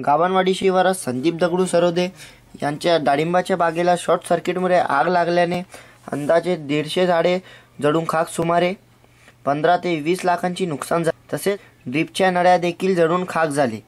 गावनवाडी शिवारात संदीप दगडू सरोदे यांच्या डाळिंबाच्या बागेला शॉर्ट सर्किटमुळे आग लागल्याने अंदाजे 150 झाडे जळून खाक, सुमारे 15 ते 20 लाखांची नुकसान झाले। तसेच ड्रीपच्या नळ्या देखील जळून खाक झाले।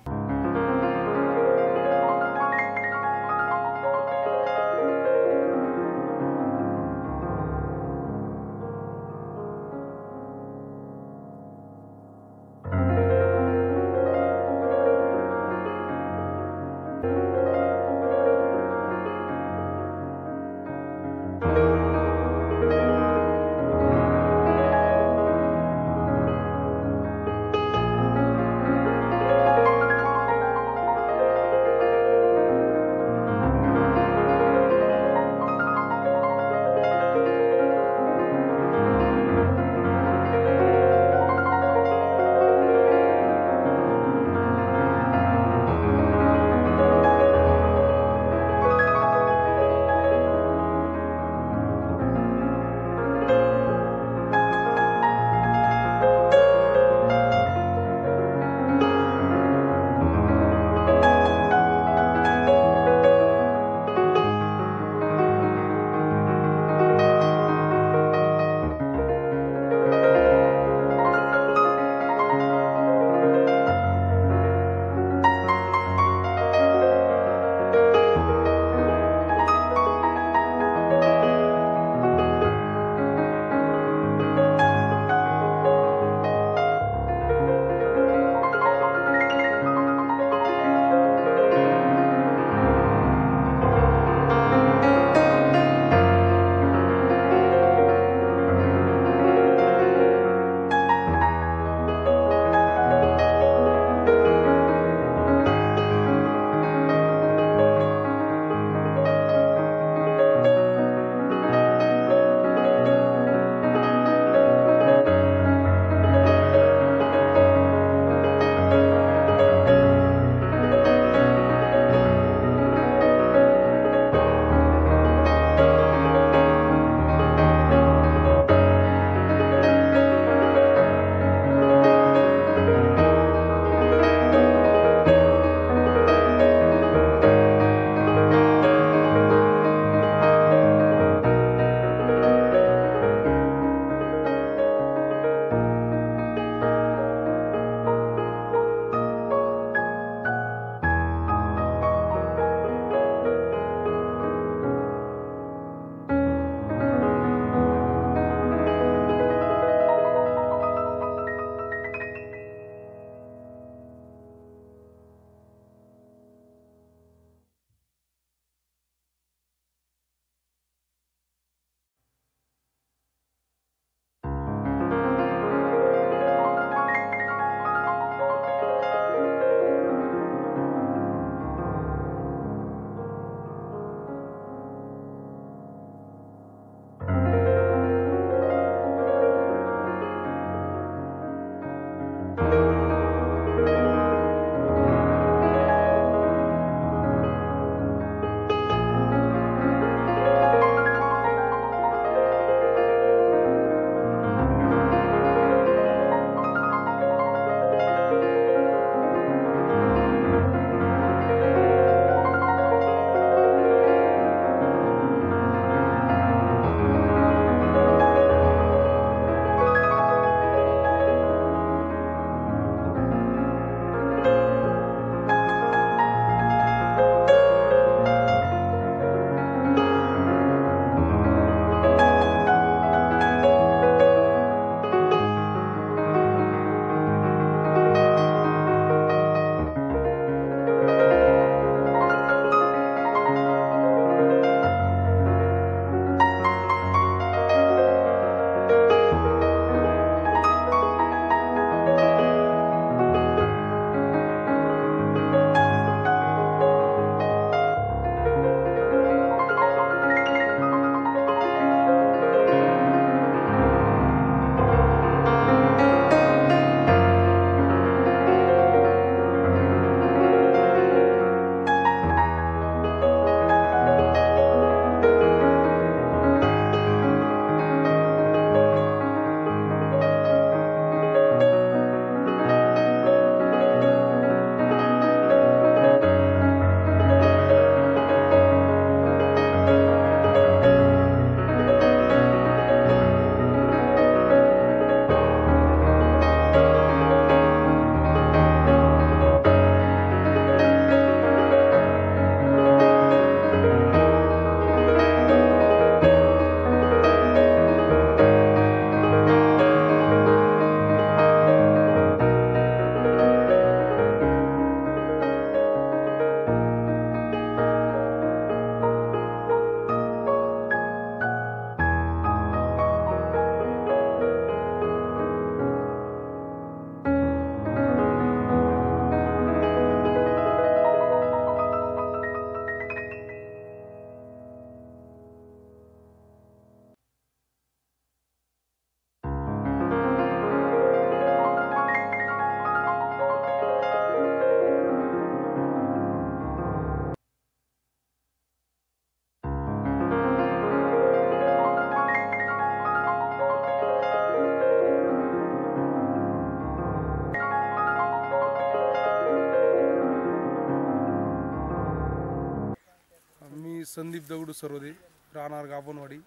संदीप दगडू सरोदे, राहणार गाभणवाडी,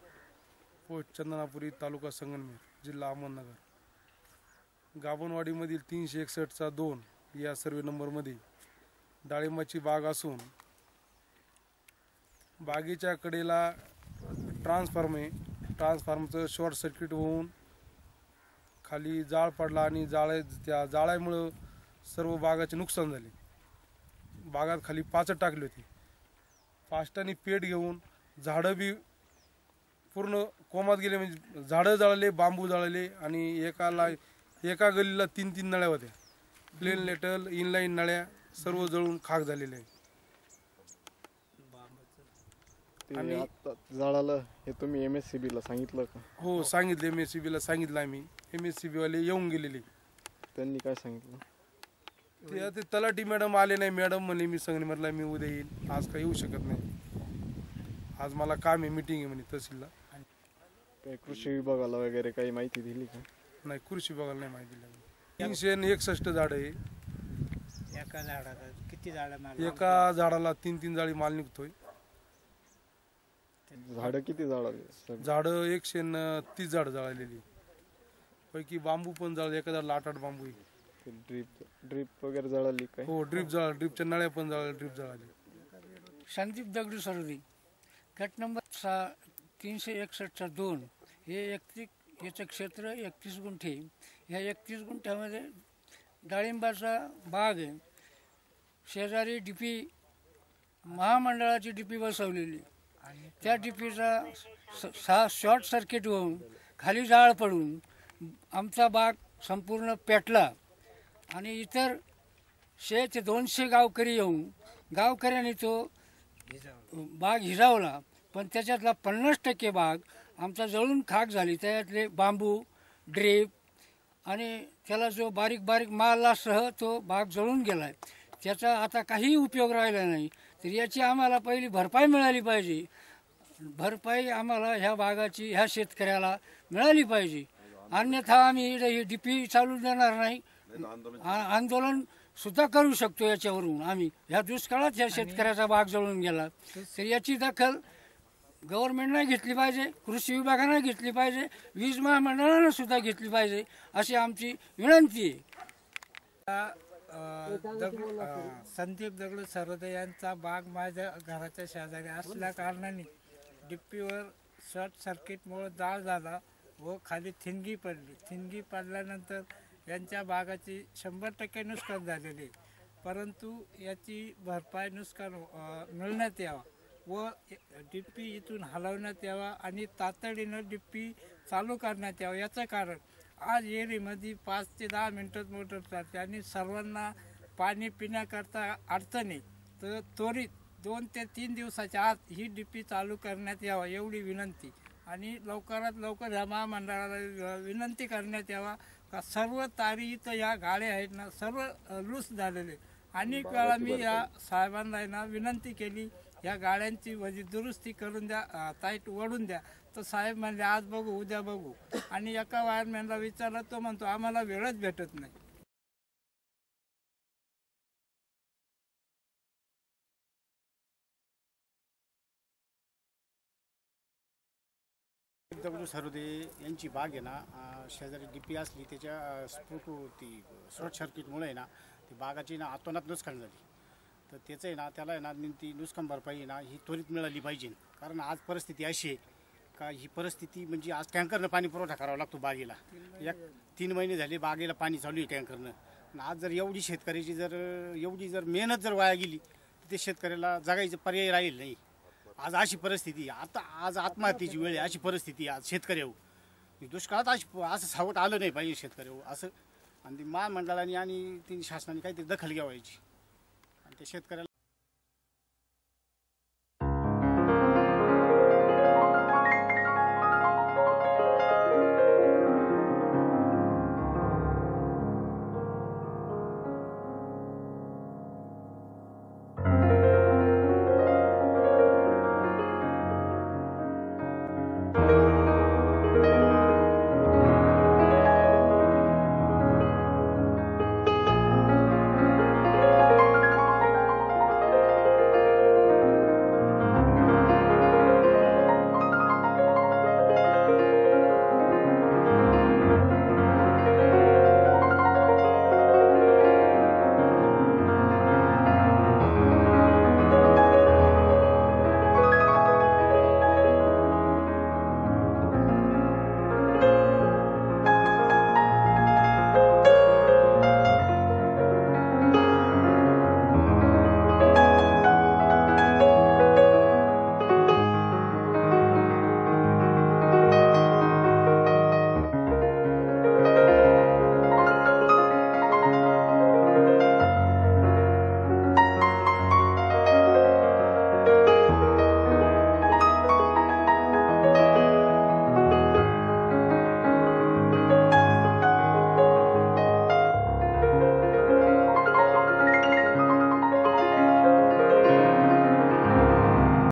पोस्ट चंदनापुरी, तालुका संगमनेर, जिल्हा अहमदनगर। गाभणवाडीमधील 361/2 या सर्वे नंबरमध्ये डाळिंबाची बाग असून बागेच्या कडेला ट्रान्सफॉर्म आहे। ट्रान्सफॉर्मचं शॉर्ट सर्किट होऊन खाली जाळ पडला आणि त्या जाळ्यामुळं सर्व बागाचे नुकसान झाले। बागात खाली पाचट टाकली होती। फास्टाने पेट घेऊन झाडं बी पूर्ण कोमात गेले, म्हणजे झाडं जळाले, बांबू जळाले आणि एका गलीला 3-3 नळ्या होत्या। प्लेन लेटल इनलाईन नळ्या सर्व जळून खाक झालेले आहे। आणि आता जळालं हे तुम्ही MSCB ला सांगितलं का? हो सांगितलं, MSCB ला सांगितलं आम्ही। MSCB वाले येऊन गेलेले। त्यांनी काय सांगितलं? ते तलाठी मॅडम आले नाही। मॅडम म्हणे मी संगमनेरला मी उद्या येईल, आज काही येऊ शकत नाही, आज मला काम आहे, मीटिंग आहे म्हणे तहसीलला। काही कृषी विभागाला वगैरे काही माहिती दिली का? नाही, कृषी विभागाला नाही माहिती दिली। 361 झाड आहे। एका झाडाला किती झाडं? एका झाडाला 3-3 जाळी माल निघतोय। झाडं किती जळाले? झाडं 130 झाडं जळालेली, पैकी बांबू पण जळाले। एका झाडाला 8-8 बांबू आहे। ड्रीप वगैरे जळाली काय? हो ड्रीप जळाला, ड्रीपच्या नळ्या पण जळाल्या, ड्रीप जळाली। संदीप दगडू सरोदे, गट नंबर 361/2 हे याचं क्षेत्र 31 गुंठे। ह्या 31 गुंठ्यामध्ये डाळिंबाचा बाग आहे। शेजारी DP महामंडळाची DP बसवलेली, त्या DPचा शॉर्ट सर्किट होऊन खाली जाळ पडून आमचा बाग संपूर्ण पेटला आणि इतर 100 ते 200 गावकरी येऊन गावकऱ्यांनी तो बाग हिरावला, पण त्याच्यातला 50% बाग आमचा जळून खाक झाली। त्यातले बांबू, ड्रीप आणि त्याला जो बारीक बारीक मालासह तो बाग जळून गेला आहे। त्याचा आता काही उपयोग राहिला नाही। तर याची आम्हाला पहिली भरपाई मिळाली पाहिजे। भरपाई आम्हाला ह्या बागाची ह्या शेतकऱ्याला मिळाली पाहिजे, अन्यथा आम्ही ही DP चालू देणार नाही। आंदोलन सुद्धा करू शकतो याच्यावरून आम्ही। ह्या दुष्काळात ह्या शेतकऱ्याचा बाग जळून गेला, तर याची दखल गव्हर्नमेंटने घेतली पाहिजे, कृषी विभागाने घेतली पाहिजे, वीज महामंडळाने सुद्धा घेतली पाहिजे, अशी आमची विनंती आहे। संदीप दगडू सरोदे यांचा बाग माझ्या घराच्या शेजारी असल्या कारणाने DPवर शॉर्ट सर्किटमुळे जाळ झाला व खाली ठिणगी पडली। ठिणगी पडल्यानंतर यांच्या बागाची 100% नुकसान झालेले, परंतु याची भरपाई नुकसान मिळण्यात यावा व DP इथून हलवण्यात यावा आणि तातडीनं DP चालू करण्यात यावं। याचं कारण आज एरीमध्ये 5 ते 10 मिनिटात मोटर चालते आणि सर्वांना पाणी पिण्याकरता अडचण आहे। तर त्वरित 2 ते 3 दिवसाच्या आत ही DP चालू करण्यात यावा एवढी विनंती, आणि लवकरात लवकर ह्या महामंडळाला विनंती करण्यात यावा का सर्व तारी इथं या गाड्या आहेत ना सर्व लूस झालेले। अनेक वेळा मी या साहेबांना ना विनंती केली या गाड्यांची दुरुस्ती करून द्या, टाईट वळून द्या, तर साहेब म्हणले आज बघू उद्या बघू, आणि एका वायरमॅनला विचारलं तो म्हणतो आम्हाला वेळच भेटत नाही। दगडू सरोदे यांची बाग आहे ना, शेजारी DP असली त्याच्या शॉर्ट सर्किटमुळे आहे ना ती बागाची ना अतोनात नुकसान झाली। तर त्याचं आहे ना त्याला आहे ना ती नुकसान भरपाई आहे ना ही त्वरित मिळाली पाहिजे, कारण आज परिस्थिती अशी आहे का ही परिस्थिती म्हणजे आज टँकरनं पाणी पुरवठा करावा लागतो बागेला। 3 महिने झाले बागेला पाणी चालू आहे टँकरनं, आणि आज जर एवढी शेतकऱ्याची एवढी मेहनत जर वाया गेली तर ते शेतकऱ्याला जगायचं पर्याय राहील नाही। आज अशी परिस्थिती, आता आज आत्महत्येची वेळ आहे, अशी परिस्थिती आज शेतकऱ्यावर। दुष्काळात असं सावट आलं नाही पाहिजे शेतकऱ्यावर असं, आणि ती महामंडळाने आणि ती शासनाने काहीतरी दखल घ्यावायची आणि त्या शेतकऱ्याला